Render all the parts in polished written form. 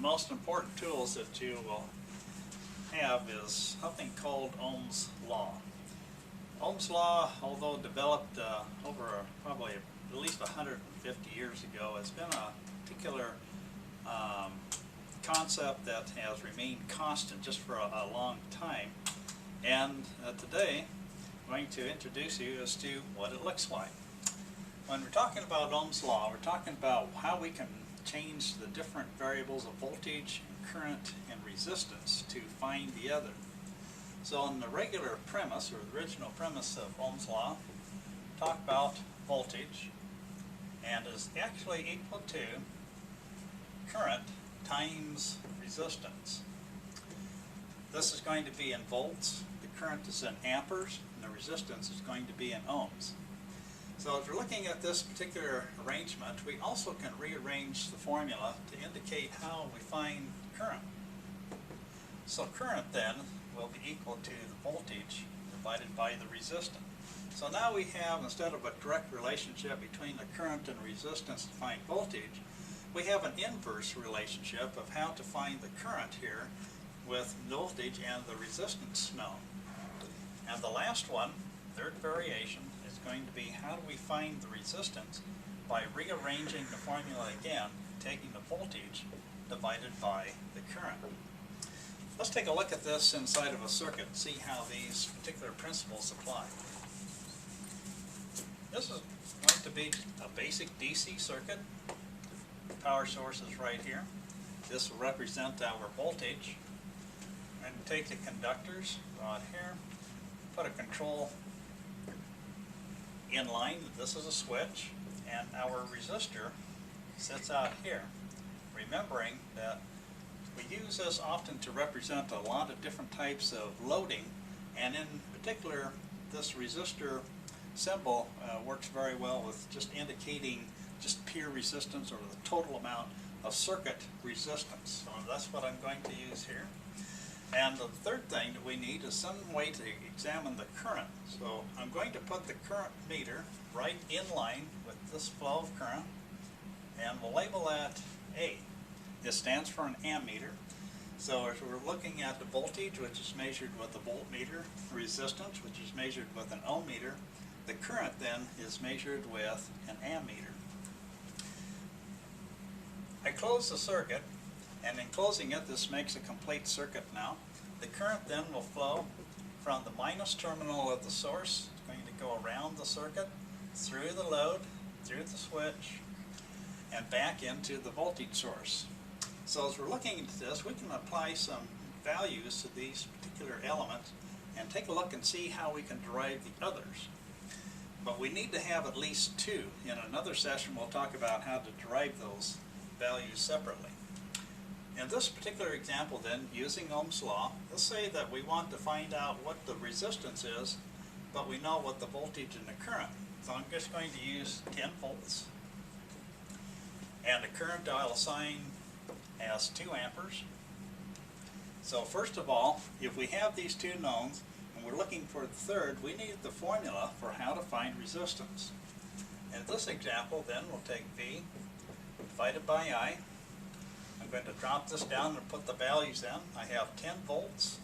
most important tools that you will have is something called Ohm's Law. Ohm's Law, although developed over probably at least 150 years ago, has been a particular concept that has remained constant just for a long time. And today I'm going to introduce you as to what it looks like. When we're talking about Ohm's Law, we're talking about how we can change the different variables of voltage, current, and resistance to find the other. So in the regular premise, or the original premise of Ohm's Law, talk about voltage, and is actually equal to current times resistance. This is going to be in volts, the current is in amperes, and the resistance is going to be in ohms. So if we're looking at this particular arrangement, we also can rearrange the formula to indicate how we find current. So current then will be equal to the voltage divided by the resistance. So now we have, instead of a direct relationship between the current and resistance to find voltage, we have an inverse relationship of how to find the current here with voltage and the resistance known. And the last one, third variation, is going to be how do we find the resistance by rearranging the formula again, taking the voltage divided by the current. Let's take a look at this inside of a circuit and see how these particular principles apply. This is going to be a basic DC circuit. The power source is right here. This will represent our voltage. And take the conductors, go out here, put a control in line. This is a switch, and our resistor sits out here. Remembering that we use this often to represent a lot of different types of loading, and in particular this resistor symbol works very well with just indicating just pure resistance or the total amount of circuit resistance. So that's what I'm going to use here. And the third thing that we need is some way to examine the current. So I'm going to put the current meter right in line with this flow of current, and we'll label that A. This stands for an ammeter. So if we're looking at the voltage, which is measured with a voltmeter, resistance, which is measured with an ohm meter, the current then is measured with an ammeter. I close the circuit, and in closing it, this makes a complete circuit now. The current then will flow from the minus terminal of the source. It's going to go around the circuit, through the load, through the switch, and back into the voltage source. So as we're looking into this, we can apply some values to these particular elements and take a look and see how we can derive the others. But we need to have at least two. In another session, we'll talk about how to derive those values separately. In this particular example then, using Ohm's Law, let's say that we want to find out what the resistance is, but we know what the voltage and the current. So I'm just going to use 10 volts. And the current I'll assign as 2 amperes. So first of all, if we have these two knowns, and we're looking for the third, we need the formula for how to find resistance. In this example then, we'll take V divided by I. I'm going to drop this down and put the values in. I have 10 volts,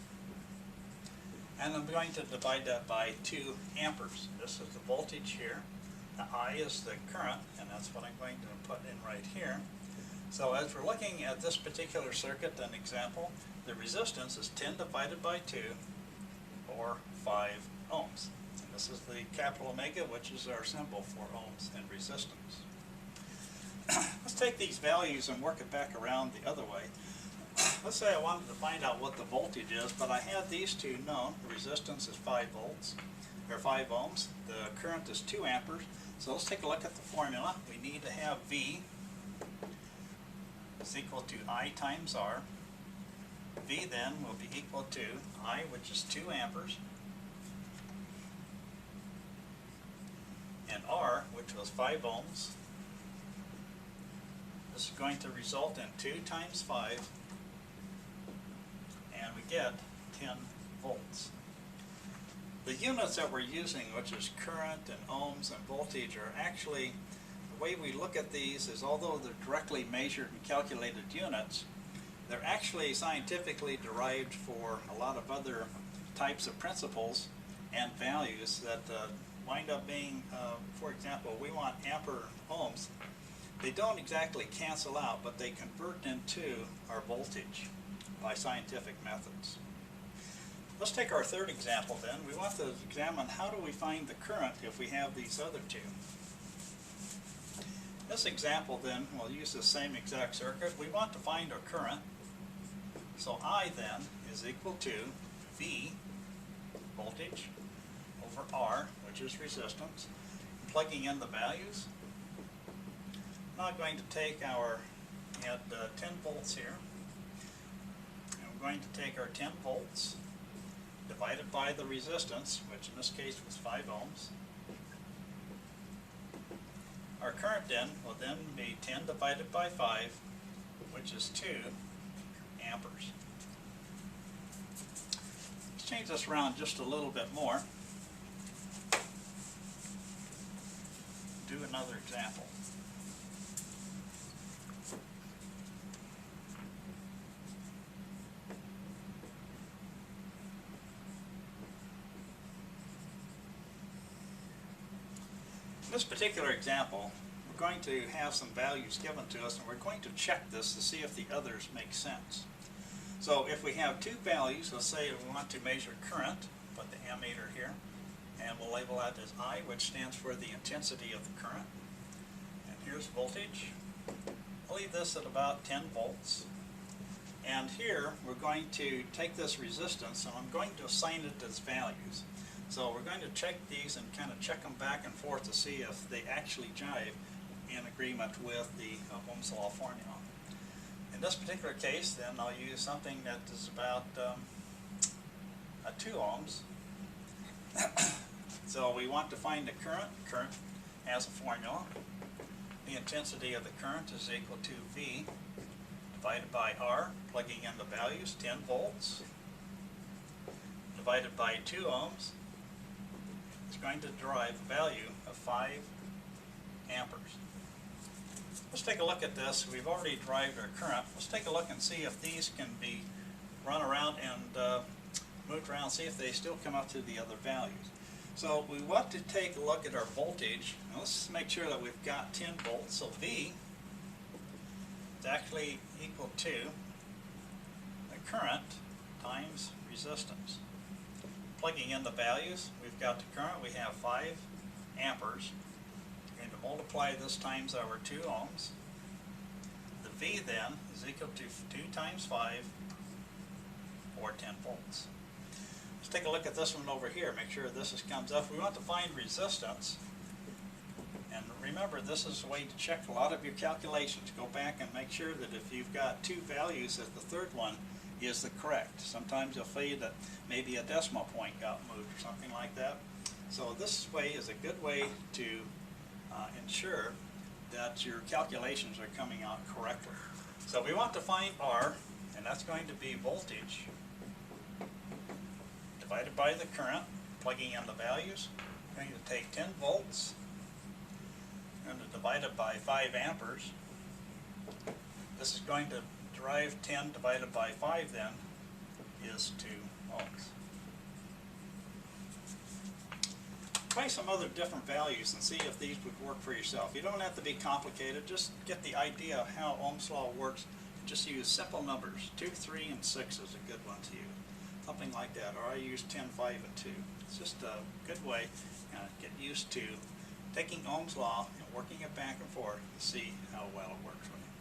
and I'm going to divide that by 2 amperes. This is the voltage here. The I is the current, and that's what I'm going to put in right here. So as we're looking at this particular circuit and example, the resistance is 10 divided by 2, or 5 ohms. And this is the capital omega, which is our symbol for ohms and resistance. Let's take these values and work it back around the other way. Let's say I wanted to find out what the voltage is, but I had these two known. The resistance is 5 volts, or 5 ohms. The current is 2 amperes. So let's take a look at the formula. We need to have V is equal to I times R. V then will be equal to I, which is 2 amperes, and R, which was 5 ohms. This is going to result in 2 times 5, and we get 10 volts. The units that we're using, which is current and ohms and voltage, are actually, the way we look at these is although they're directly measured and calculated units, They're actually scientifically derived for a lot of other types of principles and values that wind up being, for example, we want ampere ohms. They don't exactly cancel out, but they convert into our voltage by scientific methods. Let's take our third example then. We want to examine how do we find the current if we have these other two. This example then, we'll use the same exact circuit. We want to find our current. So I then is equal to V, voltage, over R, which is resistance. Plugging in the values. Now I'm going to take our, we had 10 volts here. And we're going to take our 10 volts divided by the resistance, which in this case was 5 ohms. Our current then will then be 10 divided by 5, which is 2 amperes. Let's change this around just a little bit more. Do another example. In this particular example, we're going to have some values given to us, and we're going to check this to see if the others make sense. So if we have two values, let's say we want to measure current, put the ammeter here, and we'll label that as I, which stands for the intensity of the current. And here's voltage. I'll leave this at about 10 volts. And here we're going to take this resistance, and I'm going to assign it as values. So we're going to check these and kind of check them back and forth to see if they actually jive in agreement with the Ohm's law formula. In this particular case, then I'll use something that is about 2 ohms. So we want to find the current. Current has a formula. The intensity of the current is equal to V divided by R, plugging in the values, 10 volts, divided by 2 ohms. Is going to derive a value of 5 amperes. Let's take a look at this. We've already derived our current. Let's take a look and see if these can be run around and moved around, see if they still come up to the other values. So we want to take a look at our voltage. Now let's make sure that we've got 10 volts. So V is actually equal to the current times resistance. Plugging in the values, we've got the current, we have 5 amperes. We're going to multiply this times our 2 ohms. The V then is equal to 2 times 5, or 10 volts. Let's take a look at this one over here, make sure this comes up. We want to find resistance. And remember, this is a way to check a lot of your calculations. Go back and make sure that if you've got 2 values, that the third one is the correct. Sometimes you'll find that maybe a decimal point got moved or something like that. So this way is a good way to ensure that your calculations are coming out correctly. So we want to find R, and that's going to be voltage divided by the current, plugging in the values. We're going to take 10 volts and divide it by 5 amperes. This is going to derive 10 divided by 5 then is 2 ohms. Try some other different values and see if these would work for yourself. You don't have to be complicated, just get the idea of how Ohm's law works. Just use simple numbers. 2, 3, and 6 is a good one to use. Something like that. Or I use 10, 5, and 2. It's just a good way to get used to taking Ohm's law and working it back and forth to see how well it works for you.